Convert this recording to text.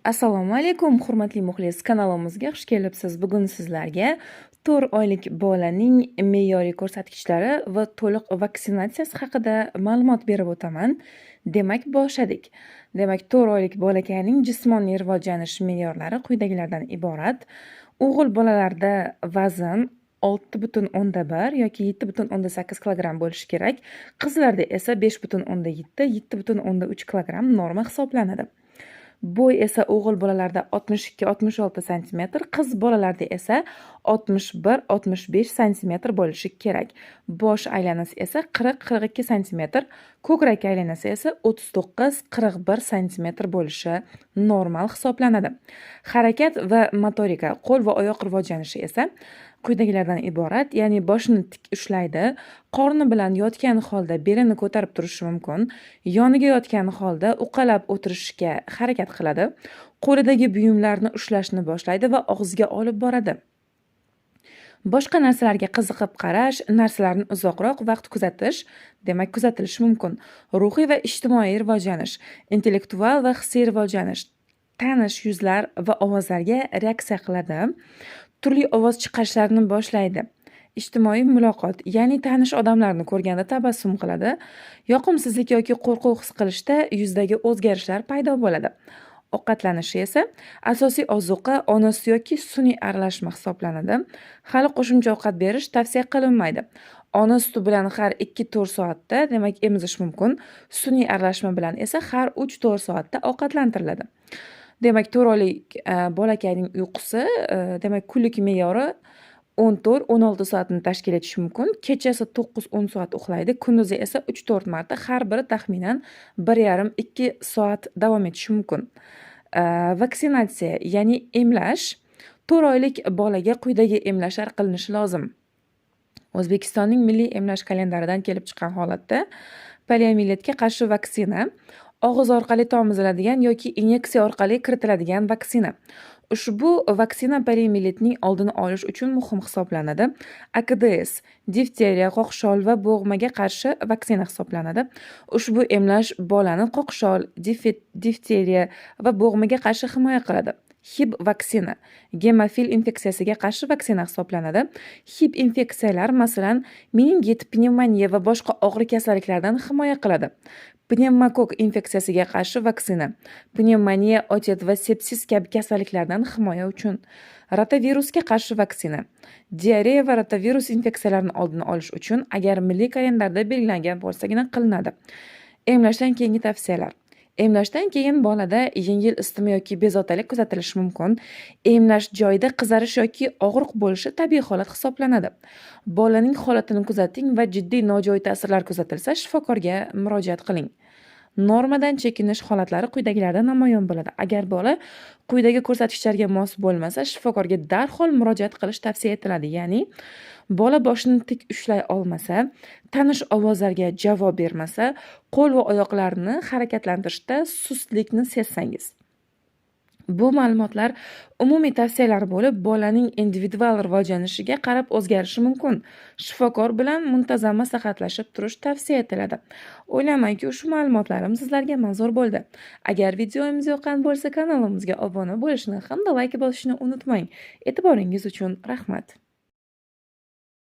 Assalomu alaykum, hurmatli muxlis, kanalimizga xush kelibsiz. Bugun sizlarga 4 oylik bolaning me'yoriy ko'rsatkichlari va to'liq vaksinatsiyasi haqida ma'lumot berib o'taman. Demak, boshladik. Demak, 4 oylik bolakayning jismoniy rivojlanish me'yorlari quyidagilardan iborat. O'g'il bolalarda vazn 6,1 yoki 7,8 kilogramm bo'lishi kerak. Qizlarda esa 5,7, 7,3 kilogramm norma hisoblanadi. Bo'y esa o'g'il bolalarda 62-66 sm, qiz bolalarda esa 61-65 sm bo'lishi kerak. Bosh aylanasi esa 40-42 sm, ko'krak aylanasi esa 39-41 sm bo'lishi normal hisoblanadi. Harakat va motorika, qo'l va oyoq rivojlanishi esa quyidagilardan iborat, ya'ni boshini tik ushlaydi, qorni bilan yotgan holda belini ko'tarib turishi mumkin, yoniga yotgan holda uqalab o'tirishga harakat qiladi, qo'lidagi buyumlarni ushlashni boshlaydi va og'ziga olib boradi. Boshqa narsalarga qiziqib qarash, narsalarni uzoqroq vaqt kuzatish, demak kuzatilishi mumkin. Ruhiy va ijtimoiy rivojlanish, intellektual va hissiy rivojlanish, tanish yuzlar va ovozlarga reaksiya qiladi. Turli ovoz chiqarishlarni boshlaydi. Ijtimoiy muloqot, ya'ni tanish odamlarni ko'rganda tabassum qiladi. Yoqimsizlik yoki qo'rquv his qilishda yuzdagi o'zgarishlar paydo bo'ladi. Ovqatlanishi esa asosiy ozuqa ona suti yoki sun'iy aralashma hisoblanadi. Hali qo'shimcha ovqat berish tavsiya qilinmaydi. Ona suti bilan har 2-4 soatda, demak, emizish mumkin. Sun'iy aralashma bilan esa har 3-4 soatda ovqatlantiriladi. Demak, 4 oylik bolakayning uyqusi, demak, kunlik me'yori 14-16 soatni tashkil etishi mumkin. Kechasi 9-10 soat uxlaydi, kunduzi esa 3-4 marta, har biri taxminan 1,5-2 soat davom etishi mumkin. Vaksinatsiya, ya'ni emlash. 4 oylik bolaga quyidagi emlashlar qilinishi lozim. O'zbekistonning milliy emlash kalendaridan kelib chiqqan holatda poliomiyeletga qarshi vaksina, og'iz orqali tomiziladigan yoki inyeksiya orqali kiritiladigan vaksina. Ushbu vaksina poliomiyeletning oldini olish uchun muhim hisoblanadi. AKDS, difteriya, qo'qshol va bo'g'maga qarshi vaksina hisoblanadi. Ushbu emlash bolani qo'qshol, difteriya va bo'g'maga qarshi himoya qiladi. HIV vaksina, gemofil infeksiyasiga qarshi vaksina hisoblanadi. HIV infeksiyalar, masalan, meningit, pnevmoniya va boshqa og'ir kasalliklardan himoya qiladi. Pnevmokok infeksiyasiga qarshi vaksina, pnevmoniya, otit va sepsis kabi kasalliklardan himoya uchun. Rotavirusga qarshi vaksina, diareya va rotavirus infeksiyalarini oldini olish uchun agar milliy kalendarda belgilangan bo'lsagina qilinadi. Emlashdan keyingi tavsiyalar. Emlashdan keyin bolada yengil isitma yoki bezovtalik kuzatilishi mumkin. Emlash joyida qizarish yoki og'riq bo'lishi tabiiy holat hisoblanadi. Bolaning holatini kuzating va jiddiy nojo'ya ta'sirlar kuzatilsa, shifokorga murojaat qiling. Normadan chekinish holatlari quyidagilarda namoyon bo'ladi. Agar bola quyidagi ko'rsatkichlarga mos bo'lmasa, shifokorga darhol murojaat qilish tavsiya etiladi. Ya'ni bola boshini tik ushlay olmasa, tanish ovozlarga javob bermasa, qo'l va oyoqlarini harakatlantirishda sustlikni sezsangiz. Bu ma'lumotlar umumiy tavsiyalar bo'lib, bolaning individual rivojlanishiga qarab o'zgarishi mumkin. Shifokor bilan muntazam maslahatlashib turish tavsiya etiladi. O'ylaymanki, ushbu ma'lumotlarim sizlarga manzur bo'ldi. Agar videomiz yoqqan bo'lsa, kanalimizga obuna bo'lishni hamda like bosishni unutmang. E'tiboringiz uchun rahmat.